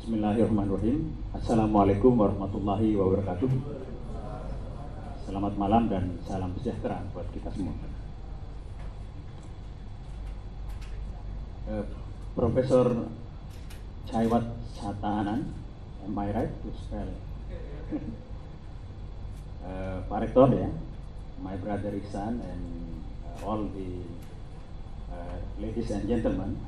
Bismillahirrahmanirrahim. Assalamualaikum warahmatullahi wabarakatuh. Selamat malam dan salam sejahtera buat kita semua. Profesor Chaiwat Sataanan, am I right to spell? Pak Rektor ya, my brother Ihsan and all the ladies and gentlemen.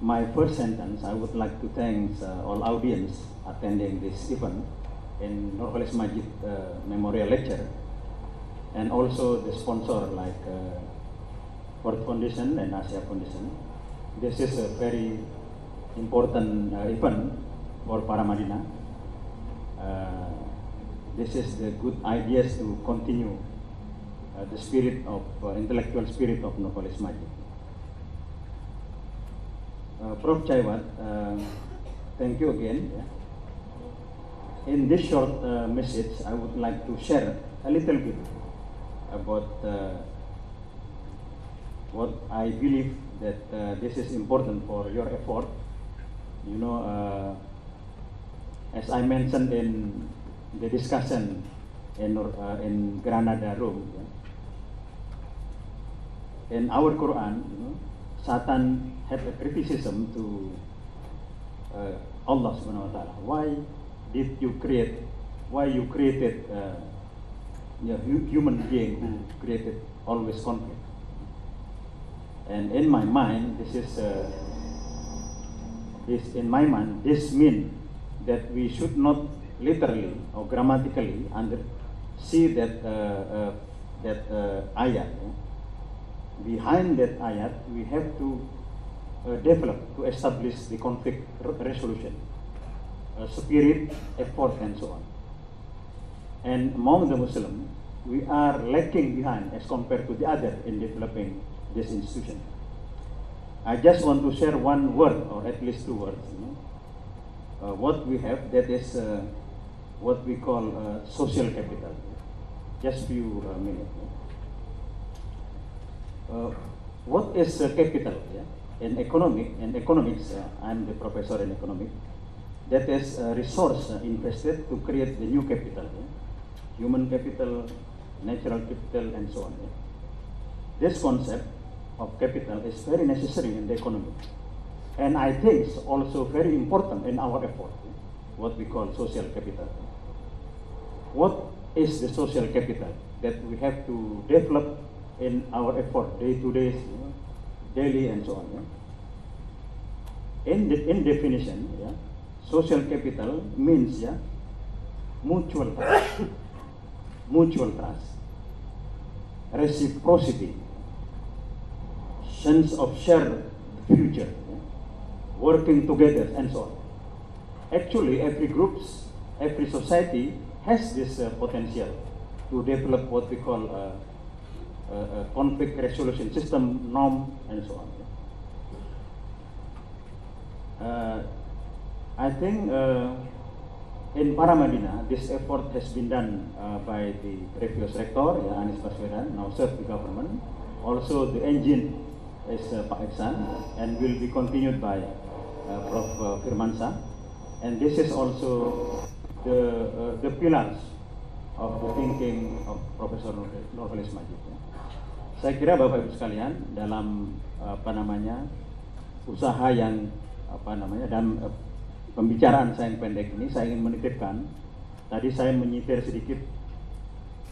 My first sentence, I would like to thank all audience attending this event in Nurholis Majid Memorial Lecture, and also the sponsor like Ford Foundation and Asia Foundation. This is a very important event for Paramadina. This is the good ideas to continue the spirit of intellectual spirit of Nurholis Majid. Prof. Chaiwat, thank you again. In this short message, I would like to share a little bit about what I believe that this is important for your effort. You know, as I mentioned in the discussion in Granada, Rome, in our Quran, you know, Satan had a criticism to Allah Subhanahu wa Taala. Why you created human being who created always conflict? And in my mind, this means that we should not literally or grammatically see that ayat. Behind that ayat, we have to develop, to establish the conflict resolution, spirit, effort, and so on. And among the Muslims, we are lacking behind as compared to the other in developing this institution. I just want to share one word, or at least two words. You know, what we have, that is what we call social capital. Just few minutes. What is capital? Yeah? In economics, I'm the professor in economics. That is a resource invested to create the new capital. Yeah? Human capital, natural capital, and so on. Yeah? This concept of capital is very necessary in the economy. And I think it's also very important in our effort, yeah? What we call social capital. What is the social capital that we have to develop in our effort day to day, you know, daily and so on. Yeah? In definition, yeah, social capital means mutual trust, reciprocity, sense of shared future, yeah, working together and so on. Actually, every society has this potential to develop what we call conflict resolution system, norm, and so on. I think in Paramadina, this effort has been done by the previous rector, Anies Baswedan, now serves the government. Also, the engine is Pak Ihsan, and will be continued by Prof. Firmansyah. And this is also the pillars of the thinking of Profesor Nurholis Majid. Saya kira Bapak Ibu sekalian, dalam usaha yang dan pembicaraan saya yang pendek ini, saya ingin menitipkan. Tadi saya menyitir sedikit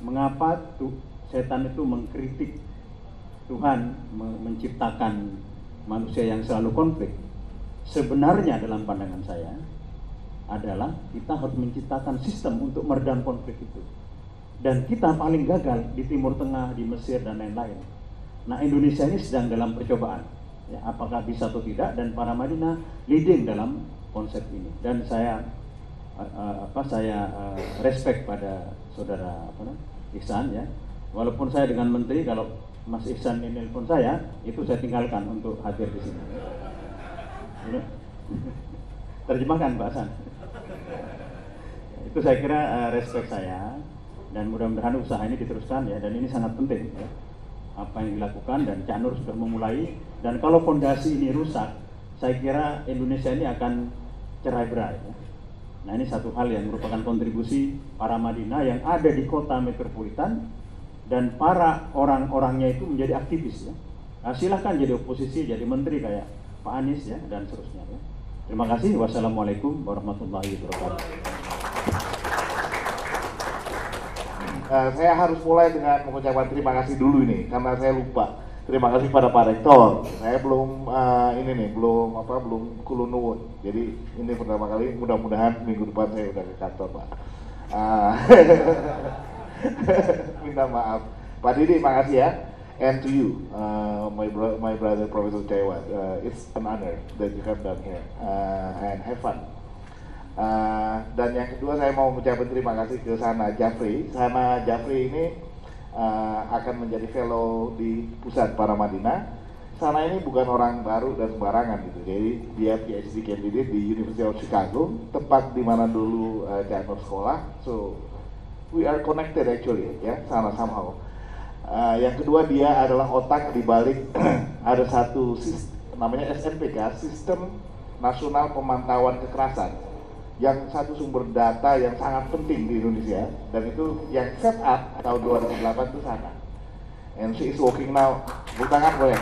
mengapa setan itu mengkritik Tuhan menciptakan manusia yang selalu konflik. Sebenarnya dalam pandangan saya adalah kita harus menciptakan sistem untuk meredam konflik itu. Dan kita paling gagal di Timur Tengah, di Mesir, dan lain-lain. Nah, Indonesia ini sedang dalam percobaan. Ya, apakah bisa atau tidak, dan Paramadina leading dalam konsep ini. Dan saya respect pada saudara Ihsan, ya. Walaupun saya dengan menteri, kalau Mas Ihsan ini nelpon saya, itu saya tinggalkan untuk hadir di sini. Terjemahkan Pak Hasan. Itu saya kira respect saya. Dan mudah-mudahan usaha ini diteruskan, ya, dan ini sangat penting, ya, apa yang dilakukan, dan Cak Nur sudah memulai. Dan kalau fondasi ini rusak, saya kira Indonesia ini akan cerai-berai. Ya. Nah, ini satu hal yang merupakan kontribusi para Madinah yang ada di kota metropolitan dan para orang-orangnya itu menjadi aktivis. Ya. Nah, silahkan jadi oposisi, jadi menteri kayak Pak Anies ya, dan seterusnya. Ya. Terima kasih. Wassalamualaikum warahmatullahi wabarakatuh. Saya harus mulai dengan mengucapkan terima kasih dulu ini, karena saya lupa. Terima kasih pada Pak Rektor. Saya belum belum kulun nuwun. Jadi ini pertama kali, mudah-mudahan minggu depan saya udah ke kantor, Pak. Minta maaf. Pak Didi, makasih ya. And to you, my brother Professor Chaiwat, it's an honor that you have done here, and have fun. Dan yang kedua, saya mau mengucapkan terima kasih ke Sana Jafri. Sana Jafri ini akan menjadi fellow di pusat para Madinah. Sana ini bukan orang baru dan sembarangan gitu. Jadi dia PhD candidate di University of Chicago, tempat di mana dulu Cak Nur sekolah. So we are connected actually, ya, Sana somehow. Yang kedua, dia adalah otak di balik ada satu sistem, namanya SNPK, Sistem Nasional Pemantauan Kekerasan, yang satu sumber data yang sangat penting di Indonesia, dan itu yang set up tahun 2008 itu Sana. And she is working now. Buk tangan boleh.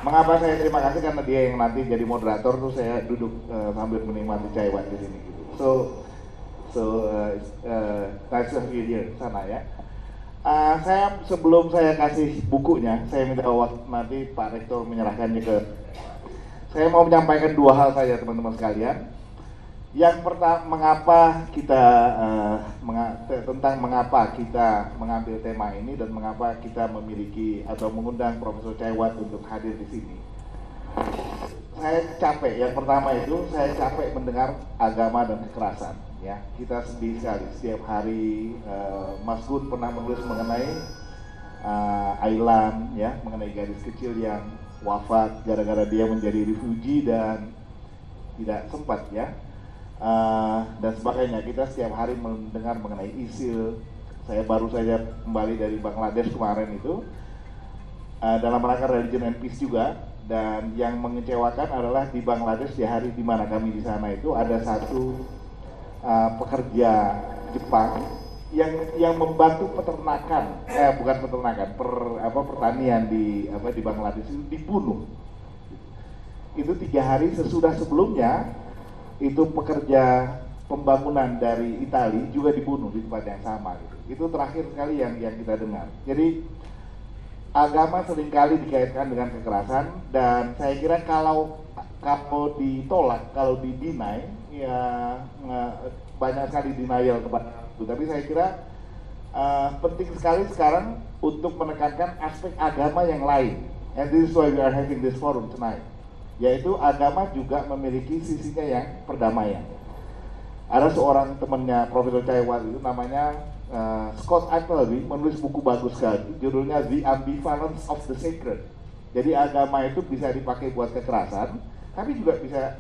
Mengapa saya terima kasih? Karena dia yang nanti jadi moderator, tuh saya duduk sambil menikmati Chaiwat di sini gitu. Nice to have you here, Sana ya. Saya sebelum saya kasih bukunya, saya minta nanti Pak Rektor menyerahkannya ke. Saya mau menyampaikan dua hal saja, teman-teman sekalian. Yang pertama, mengapa kita mengambil tema ini dan mengapa kita memiliki atau mengundang Profesor Chaiwat untuk hadir di sini. Saya capek. Yang pertama itu, saya capek mendengar agama dan kekerasan. Ya, kita sedih sekali setiap hari. Mas Gun pernah menulis mengenai Ailan, ya, mengenai gadis kecil yang wafat gara-gara dia menjadi refugee dan tidak sempat, ya, dan sebagainya. Kita setiap hari mendengar mengenai ISIL. Saya baru saja kembali dari Bangladesh kemarin itu dalam rangka Religion and Peace juga. Dan yang mengecewakan adalah di Bangladesh, di hari di mana kami di sana itu ada satu pekerja Jepang yang membantu peternakan, pertanian di Bangladesh itu dibunuh. Itu 3 hari sesudah sebelumnya itu pekerja pembangunan dari Italia juga dibunuh di tempat yang sama gitu. Itu terakhir sekali yang kita dengar. Jadi agama seringkali dikaitkan dengan kekerasan, dan saya kira kalau ditolak, kalau didinai, ya banyak sekali denial kepada itu. Tapi saya kira penting sekali sekarang untuk menekankan aspek agama yang lain. And this is why we are having this forum tonight. Yaitu agama juga memiliki sisinya yang perdamaian. Ada seorang temannya Profesor Chaiwat itu namanya Scott Appleby, menulis buku bagus sekali, judulnya The Ambivalence of the Sacred. Jadi agama itu bisa dipakai buat kekerasan, tapi juga bisa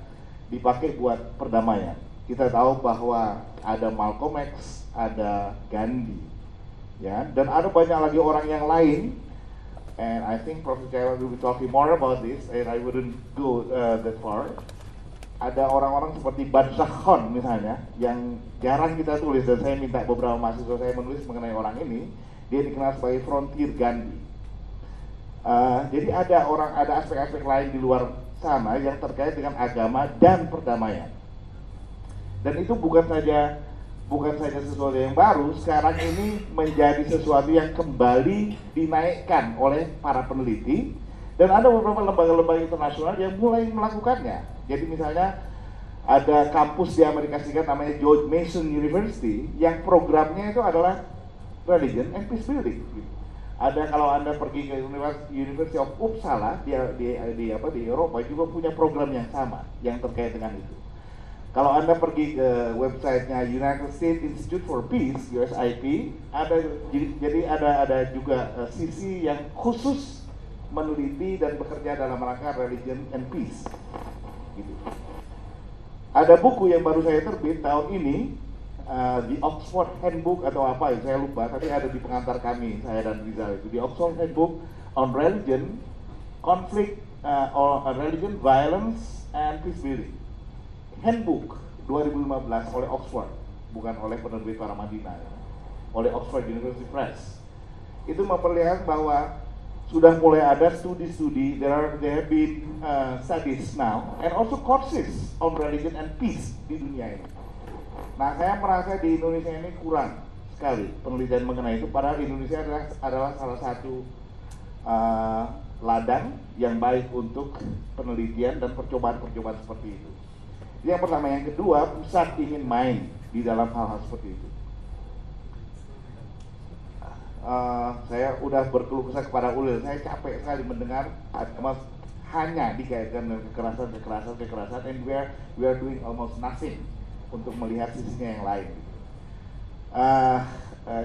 dipakai buat perdamaian. Kita tahu bahwa ada Malcolm X, ada Gandhi, ya, dan ada banyak lagi orang yang lain. And I think Professor Chaiwat will be talking more about this, and I wouldn't go that far. Ada orang-orang seperti Badsah Khan misalnya, yang jarang kita tulis, dan saya minta beberapa mahasiswa saya menulis mengenai orang ini. Dia dikenal sebagai Frontier Gandhi. Jadi ada aspek-aspek lain di luar sana yang terkait dengan agama dan perdamaian. Dan itu bukan saja sesuatu yang baru, sekarang ini menjadi sesuatu yang kembali dinaikkan oleh para peneliti, dan ada beberapa lembaga-lembaga internasional yang mulai melakukannya. Jadi misalnya ada kampus di Amerika Serikat namanya George Mason University yang programnya itu adalah Religion and Peace Building. Ada, kalau Anda pergi ke University of Uppsala di Eropa juga punya program yang sama yang terkait dengan itu. Kalau Anda pergi ke websitenya United States Institute for Peace (USIP), ada juga sisi yang khusus meneliti dan bekerja dalam rangka Religion and Peace. Gitu. Ada buku yang baru saya terbit tahun ini, The Oxford Handbook atau apa, saya lupa, tapi ada di pengantar kami, saya dan Rizal itu, The Oxford Handbook on Religion, Conflict, Religion, Violence, and Peace Building. Handbook 2015 oleh Oxford, bukan oleh penerbit Paramadina, oleh Oxford University Press. Itu memperlihatkan bahwa sudah mulai ada studi-studi, there have been studies now, and also courses on religion and peace di dunia ini. Nah, saya merasa di Indonesia ini kurang sekali penelitian mengenai itu, padahal Indonesia adalah salah satu ladang yang baik untuk penelitian dan percobaan-percobaan seperti itu. Yang pertama. Yang kedua, pusat ingin main di dalam hal-hal seperti itu. Saya udah berkeluh kesah kepada Ulil, saya capek sekali mendengar agama hanya dikaitkan dengan kekerasan, and we are doing almost nothing untuk melihat sisinya yang lain.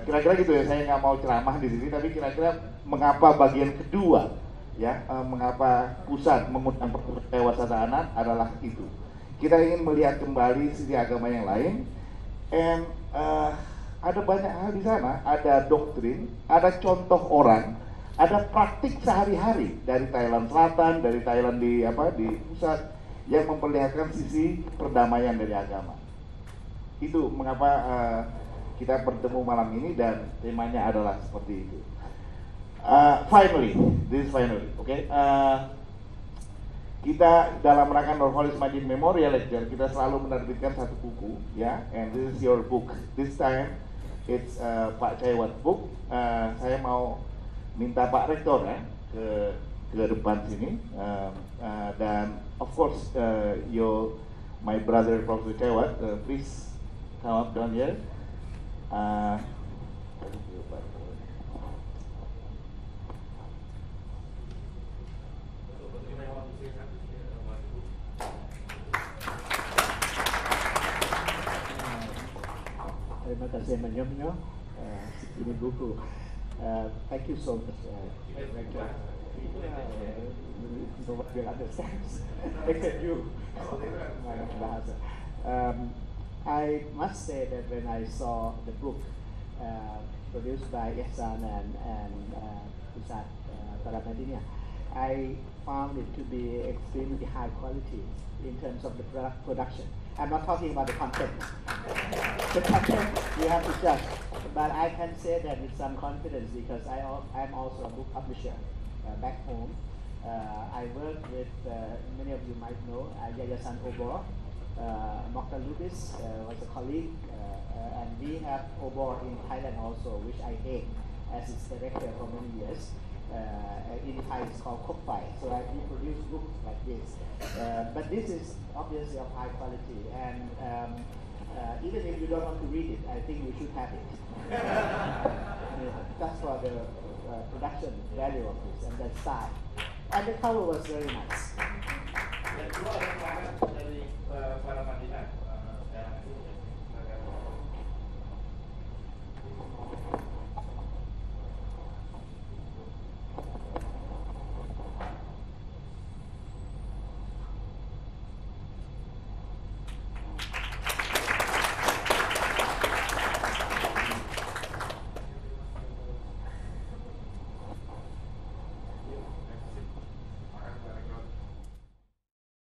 Kira-kira gitu ya, saya nggak mau ceramah di sini, tapi kira-kira mengapa bagian kedua, ya, mengapa pusat mengundang pertewasaan adalah itu. Kita ingin melihat kembali sisi agama yang lain, and ada banyak hal di sana, ada doktrin, ada contoh orang, ada praktik sehari-hari dari Thailand Selatan, dari Thailand di pusat yang memperlihatkan sisi perdamaian dari agama. Itu mengapa kita bertemu malam ini dan temanya adalah seperti itu. Finally, okay? Kita dalam rangka Nurholis Majid Memorial Lecture, kita selalu menerbitkan satu buku, ya, and this is your book. This time it's Pak Chaiwat book. Saya mau minta Pak Rektor ya ke depan sini, dan of course my brother Professor Chaiwat, please come up down here. Terima kasih Menyo, ini buku. Thank you so much. Nobody understands except you. I must say that when I saw the book produced by Ihsan and Pusat Paramadina, I found it to be extremely high quality in terms of the production. I'm not talking about the content. The content you have to judge, but I can say that with some confidence because I'm also a book publisher back home. I work with, many of you might know, Yayasan Obor. Mokhtar Lubis was a colleague, and we have Obor in Thailand also, which I head as its director for many years. In Thai it's called Kokpai, so I produce books like this. But this is obviously of high quality, and even if you don't want to read it, I think you should have it. Just for the production value of this and the style. And the cover was very nice. Yang kedua ada dari Paramadina.